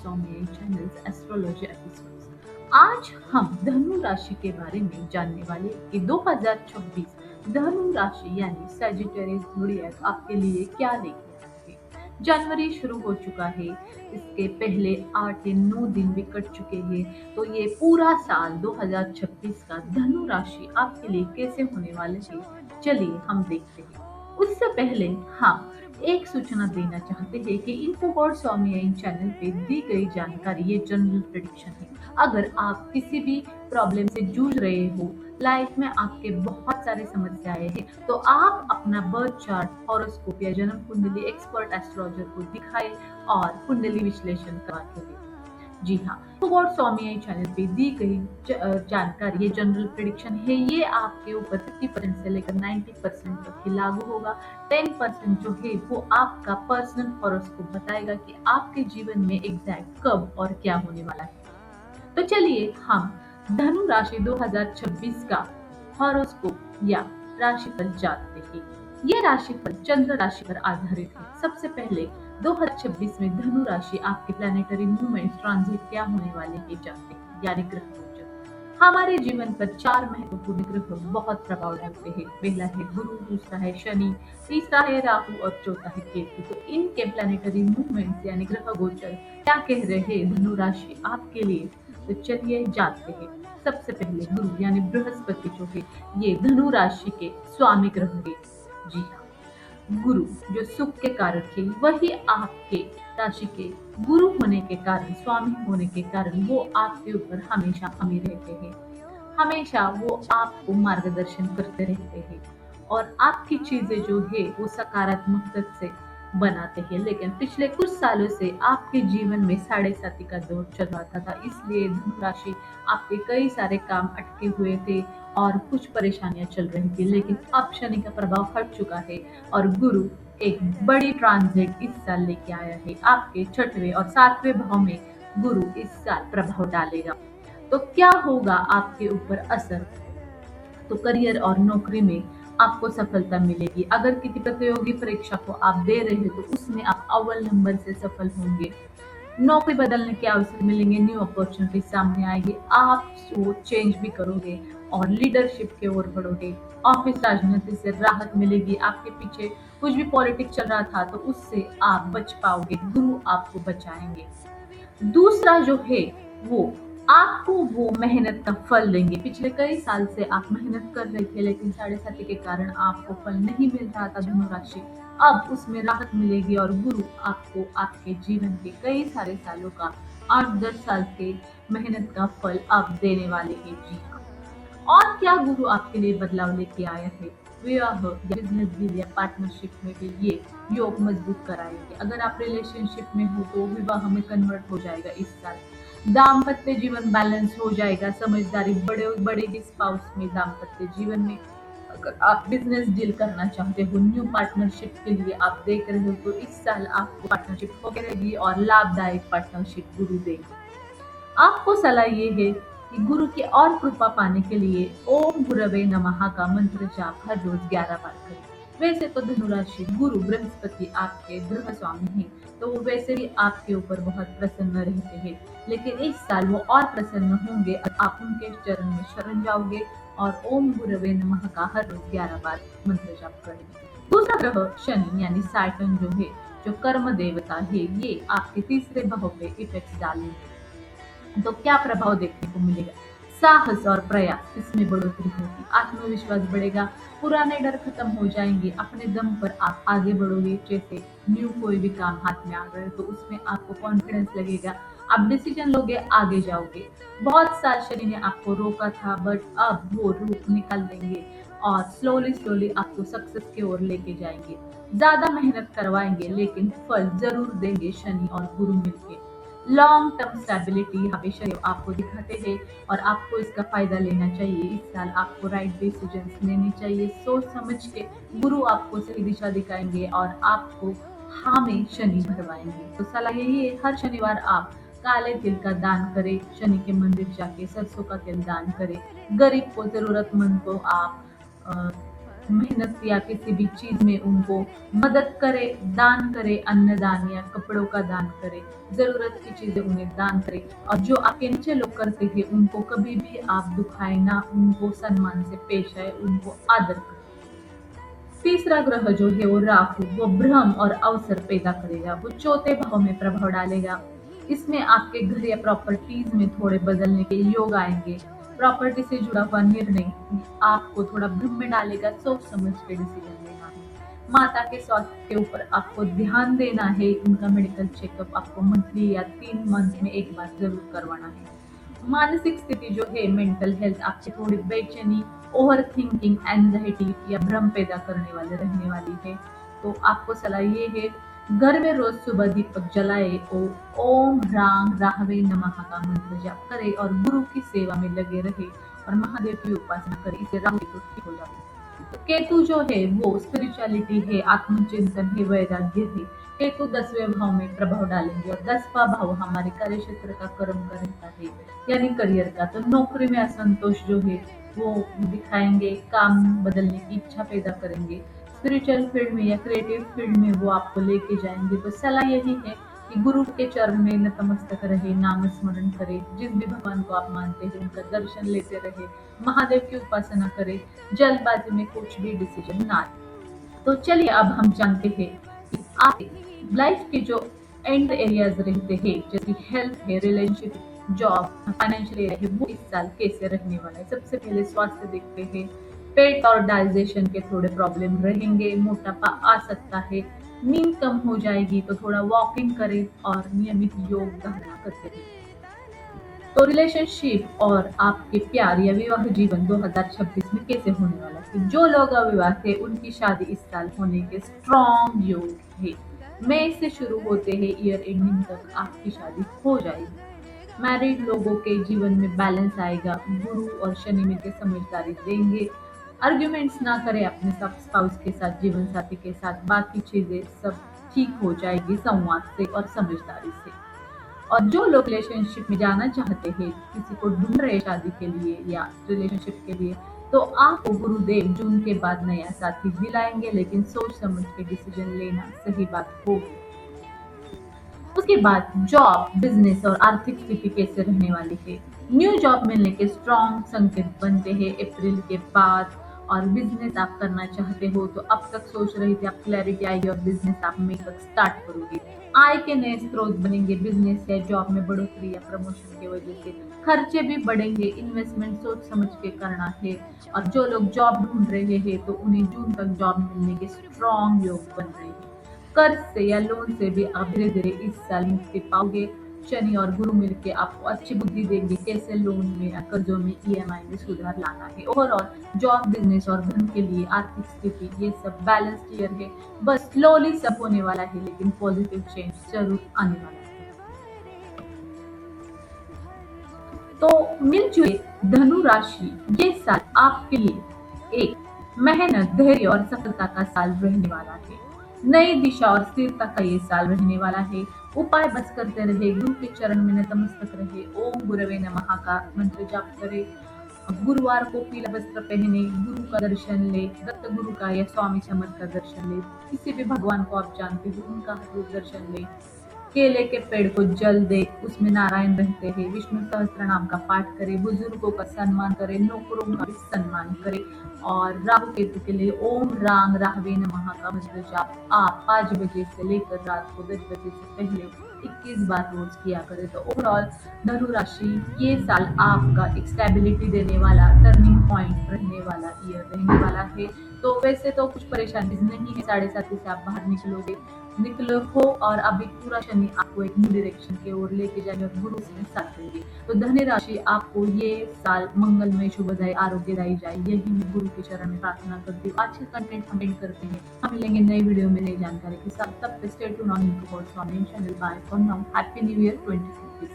Saumya channels astrology episodes. आज हम धनु राशि के बारे में जानने वाले हैं कि 2026 धनु राशि यानी सजिटेरियस ज़ोडिएक आपके लिए क्या लेके आए हैं। जनवरी शुरू हो चुका है, इसके पहले 8 या 9 दिन भी कट चुके हैं, तो ये पूरा साल 2026 का धनु राशि आपके लिए कैसे होने वाले है, चलिए हम देखते हैं। उससे पहले हम एक सूचना देना चाहते हैं कि इन्फोगॉड सौम्या चैनल पे दी गई जानकारी ये जनरल प्रेडिक्शन है। अगर आप किसी भी प्रॉब्लम से जूझ रहे हो, लाइफ में आपके बहुत सारे समस्याएं हैं, तो आप अपना बर्थ चार्ट, हॉरोस्कोप या जन्म कुंडली एक्सपर्ट एस्ट्रोलॉजर को दिखाएं और कुंडली विश्लेषण करवाते हैं। जी हाँ, गॉड सौम्या चैनल पे दी गई जानकारी, ये जनरल प्रेडिक्शन है, ये आपके ऊपर 50% से लेकर 90% तक ही लागू होगा। 10% जो है वो आपका पर्सनल हॉरोस्कोप बताएगा कि आपके जीवन में एग्जैक्ट कब और क्या होने वाला है। तो चलिए हम धनु राशि 2026 का हॉरोस्कोप या राशिफल जानते हैं। ये राशिफल चंद्र राशि पर आधारित है। सबसे पहले 2026 में धनु राशि आपके प्लैनेटरी मूवमेंट्स, ट्रांजिट क्या होने वाले हैं जानते हैं, यानी ग्रह गोचर। हमारे जीवन पर 4 महत्वपूर्ण ग्रह बहुत प्रभाव डालते हैं। पहला है गुरु, दूसरा है शनि, तीसरा है राहु और चौथा है केतु। तो इनके प्लैनेटरी मूवमेंट्स यानी ग्रह गोचर क्या कह रहे हैं धनु राशि आपके लिए, तो चलिए जानते हैं। सबसे पहले गुरु यानी बृहस्पति जो है ये धनु राशि के स्वामी ग्रह है। जी हाँ, गुरु जो सुख के कारक है, वही आपके राशि के गुरु होने के कारण, स्वामी होने के कारण वो आपके ऊपर हमेशा हमी रहते हैं। हमेशा वो आपको मार्गदर्शन करते रहते हैं और आपकी चीजें जो है वो सकारात्मक से बनाते हैं। लेकिन पिछले कुछ सालों से आपके जीवन में 7.5 का दौर चल रहा था, इसलिए धनु राशि आपके कई सारे काम अटके हुए थे और कुछ परेशानियां चल रही थी। लेकिन अब शनि का प्रभाव हट चुका है और गुरु एक बड़ी ट्रांजिट इस साल लेके आया है। आपके 6वें और 7वें भाव में गुरु इस साल प्रभाव डालेगा। तो क्या होगा आपके ऊपर असर, तो करियर और नौकरी में आपको सफलता मिलेगी। अगर किसी प्रतियोगी परीक्षा को आप दे रहे हो तो उसमें आप अव्वल नंबर से सफल होंगे। नौकरी बदलने के अवसर मिलेंगे, न्यू अपॉर्चुनिटी सामने आएगी, आप सोच चेंज भी करोगे और लीडरशिप की ओर बढ़ोगे। ऑफिस राजनीति से राहत मिलेगी। आपके पीछे कुछ भी पॉलिटिक्स चल रहा था तो उससे आप बच पाओगे, गुरु आपको बचाएंगे। दूसरा जो है वो आपको वो मेहनत का फल देंगे। पिछले कई साल से आप मेहनत कर रहे थे लेकिन 7.5 के कारण आपको फल नहीं मिल रहा था धनु राशि, अब उसमें राहत मिलेगी और गुरु आपको आपके जीवन के कई सारे सालों का 8-10 साल के मेहनत का फल अब देने वाले हैं। जी हाँ, और क्या गुरु आपके लिए बदलाव लेके आया है, विवाह या बिजनेस डील या पार्टनरशिप में भी ये योग मजबूत कराएंगे। अगर आप रिलेशनशिप में हो तो विवाह में कन्वर्ट हो जाएगा इस साल। दाम्पत्य जीवन बैलेंस हो जाएगा, समझदारी बढ़ेगी स्पाउस में दाम्पत्य जीवन में। अगर आप बिजनेस डील करना चाहते हो, न्यू पार्टनरशिप के लिए आप देख रहे हो, तो इस साल आपको पार्टनरशिप हो रहेगी और लाभदायक पार्टनरशिप गुरु देंगे। आपको सलाह ये है कि गुरु की और कृपा पाने के लिए ओम गुरवे नमः का मंत्र जाप हर रोज 11 बार करें। वैसे तो धनु राशि गुरु बृहस्पति आपके ग्रह स्वामी हैं, तो वो वैसे भी आपके ऊपर बहुत प्रसन्न रहते हैं, लेकिन इस साल वो और प्रसन्न होंगे और आप उनके चरण में शरण जाओगे और ओम गुरवे नमः का हर रोज 11 बार मंत्र जाप करेंगे। दूसरा ग्रह शनि यानी सैटर्न जो है, जो कर्म देवता है, ये आपके 3रे भाव पे इफेक्ट डालेंगे। तो क्या प्रभाव देखने को मिलेगा, साहस और प्रयास इसमें बढ़ोतरी होगी, आत्मविश्वास बढ़ेगा, पुराने डर खत्म हो जाएंगे, अपने दम पर आप आगे बढ़ोगे। जैसे न्यू कोई भी काम हाथ में आ रहा है तो उसमें आपको कॉन्फिडेंस लगेगा, आप डिसीजन लोगे, आगे जाओगे। बहुत साल शनि ने आपको रोका था बट अब वो रूप निकाल देंगे और स्लोली आपको सक्सेस की ओर लेके जाएंगे। ज्यादा मेहनत करवाएंगे लेकिन फल जरूर देंगे शनि और गुरु मिलके। लॉन्ग टर्म स्टेबिलिटी हमेशा आपको दिखाते हैं और आपको इसका फायदा लेना चाहिए। इस साल आपको राइट डिसीजंस लेने चाहिए, सोच समझ के गुरु आपको सही दिशा दिखाएंगे और आपको हाँ में शनि भरवाएंगे। तो सलाह यही है, हर शनिवार आप काले तिल का दान करें, शनि के मंदिर जाके सरसों का तिल दान करें, गरीब को, जरूरतमंद को आप मेहनत या किसी भी चीज में उनको मदद करे, दान करे, अन्नदान या कपड़ों का दान करे, जरूरत की चीजें उन्हें दान करे। और जो आपके नीचे लोग करते हैं उनको कभी भी आप दुखाए ना, उनको सम्मान से पेश आए, उनको आदर करें। तीसरा ग्रह जो है वो राहु, वो भ्रम और अवसर पैदा करेगा, वो चौथे भाव में प्रभाव डालेगा। इसमें आपके घर या प्रॉपर्टीज में थोड़े बदलने के योग आएंगे। प्रॉपर्टी से जुड़ा हुआ निर्णय आपको थोड़ा भ्रम में डालेगा, सोच समझ के डिसीजन लेना है। माता के स्वास्थ्य के ऊपर आपको ध्यान देना है, उनका मेडिकल चेकअप आपको मंथली या 3 मंथ में एक बार जरूर करवाना है। मानसिक स्थिति जो है, मेंटल हेल्थ आपकी थोड़ी बेचैनी, ओवर थिंकिंग, एंजाइटी या भ्रम पैदा करने वाले रहने वाली है। तो आपको सलाह ये है, घर में रोज सुबह दीपक जलाए और ओम राम राहवे नमः का मंत्र जाप करे और गुरु की सेवा में लगे रहे और महादेव की उपासना करे। इससे राहु केतु ठीक हो जाते हैं। तो केतु जो है वो स्पिरिचुअलिटी है, आत्मचिंतन है, वैराग्य है। केतु 10वें भाव में प्रभाव डालेंगे और 10वां भाव हमारे कार्य क्षेत्र का कर्म का रहता है, यानी करियर का। तो नौकरी में असंतोष जो है वो दिखाएंगे, काम बदलने की इच्छा पैदा करेंगे। स्पिरिचुअल फील्ड में या क्रिएटिव फील्ड में वो आपको लेके जाएंगे। तो सलाह यही है कि गुरु के चरण में नतमस्तक रहे, नाम स्मरण करे, जिस भी भगवान को आप मानते हैं उनका दर्शन लेते रहे, महादेव की उपासना करे, जल्दबाजी में कुछ भी डिसीजन ना ले। तो चलिए अब हम जानते हैं कि आप लाइफ के जो एंड एरियाज रहते हैं, जैसे हेल्थ है, रिलेशनशिप, जॉब, फाइनेंशियल एरिया है, वो इस साल कैसे रहने वाला है। सबसे पहले स्वास्थ्य देखते हैं। पेट और डाइजेशन के थोड़े प्रॉब्लम रहेंगे, मोटापा आ सकता है, नींद कम हो जाएगी, तो थोड़ा वॉकिंग करें और नियमित योग धारणा करते रहें। तो रिलेशनशिप और आपके प्यार या विवाह जीवन 2026 में कैसे होने वाला है। जो लोग अविवाहित थे उनकी शादी इस साल होने के स्ट्रॉन्ग योग है। मई से शुरू होते हैं, ईयर एंडिंग तक आपकी शादी हो जाएगी। मैरिड लोगों के जीवन में बैलेंस आएगा, गुरु और शनि मिलकर समझदारी देंगे। आर्ग्यूमेंट्स ना करें अपने सब स्पाउस के साथ, जीवन साथी के साथ, बाकी चीजें सब ठीक हो जाएगी संवाद से और समझदारी से। और जो लोग रिलेशनशिप में जाना चाहते हैं, किसी को ढूंढ रहे शादी के लिए या रिलेशनशिप के लिए, तो आपको गुरुदेव जून के बाद नया साथी दिलाएंगे, लेकिन सोच समझ के डिसीजन लेना सही बात होगी। उसके बाद जॉब, बिजनेस और आर्थिक स्थिति कैसे रहने वाली है। न्यू जॉब मिलने के स्ट्रॉन्ग संकेत बनते हैं अप्रैल के बाद। और बिजनेस आप करना चाहते हो तो अब तक सोच रही थी, आप क्लैरिटी आएगी और बिजनेस आप मेकअप स्टार्ट करोगे। आय के नए स्रोत बनेंगे, बिजनेस या जॉब में बढ़ोतरी या प्रमोशन की वजह से खर्चे भी बढ़ेंगे। इन्वेस्टमेंट सोच समझ के करना है। और जो लोग जॉब ढूंढ रहे हैं तो उन्हें जून तक जॉब मिलने के स्ट्रॉन्ग योग बन रहे हैं। कर्ज से या लोन से भी आप धीरे धीरे इस साल मुक्ति पाओगे। शनि और गुरु मिलके आपको अच्छी बुद्धि देंगे, कैसे लोन में या कर्जों में, ईएमआई में सुधार लाना है। ओवरऑल जॉब, बिजनेस और धन के लिए आर्थिक स्थिति ये सब बैलेंस क्लियर है। बस स्लोली सब होने वाला है, लेकिन पॉजिटिव चेंज जरूर आने वाला है। तो मिलजुए धनु राशि, ये साल आपके लिए एक मेहनत, धैर्य और सफलता का साल रहने वाला है। नई दिशा और स्थिरता का ये साल रहने वाला है। उपाय बस करते रहे, गुरु के चरण में नतमस्तक रहे, ओम गुरवे नमः का मंत्र जाप करे। गुरुवार को पीला वस्त्र पहने, गुरु का दर्शन ले, दत्त गुरु का या स्वामी समर्थ का दर्शन ले, किसी भी भगवान को आप जानते हो उनका रूप दर्शन ले। केले के पेड़ को जल दे, उसमें नारायण रहते हैं, विष्णु सहस्त्र नाम का पाठ करे, बुजुर्गों का सम्मान करे, नौकरों का भी सम्मान करे। और राहु केतु के लिए ओम राम राहवे नमः का मंत्र जाप आप 5 बजे से लेकर रात को 10 बजे से पहले 21 बार रोज किया करें। तो ओवरऑल धनु राशि, ये साल आपका एक स्टेबिलिटी देने वाला, टर्निंग पॉइंट रहने वाला ईयर रहने वाला है। तो वैसे तो कुछ परेशानी नहीं है, 7.5 से आप बाहर निकलो हो और अभी पूरा शनि आपको एक न्यू डायरेक्शन की ओर लेके जाएंगे और गुरु इसमें साथ देंगे। तो धनु राशि आपको ये साल मंगलमय, शुभदायी, आरोग्यदायी जाए, यही मैं गुरु के चरण में प्रार्थना करती हूँ। अच्छे कंटेंट कमेंट करते हैं। हम मिलेंगे नई वीडियो में नई जानकारी के साथ। तब तक stay tuned on info for Swami channel. Bye for now, happy new year 2026।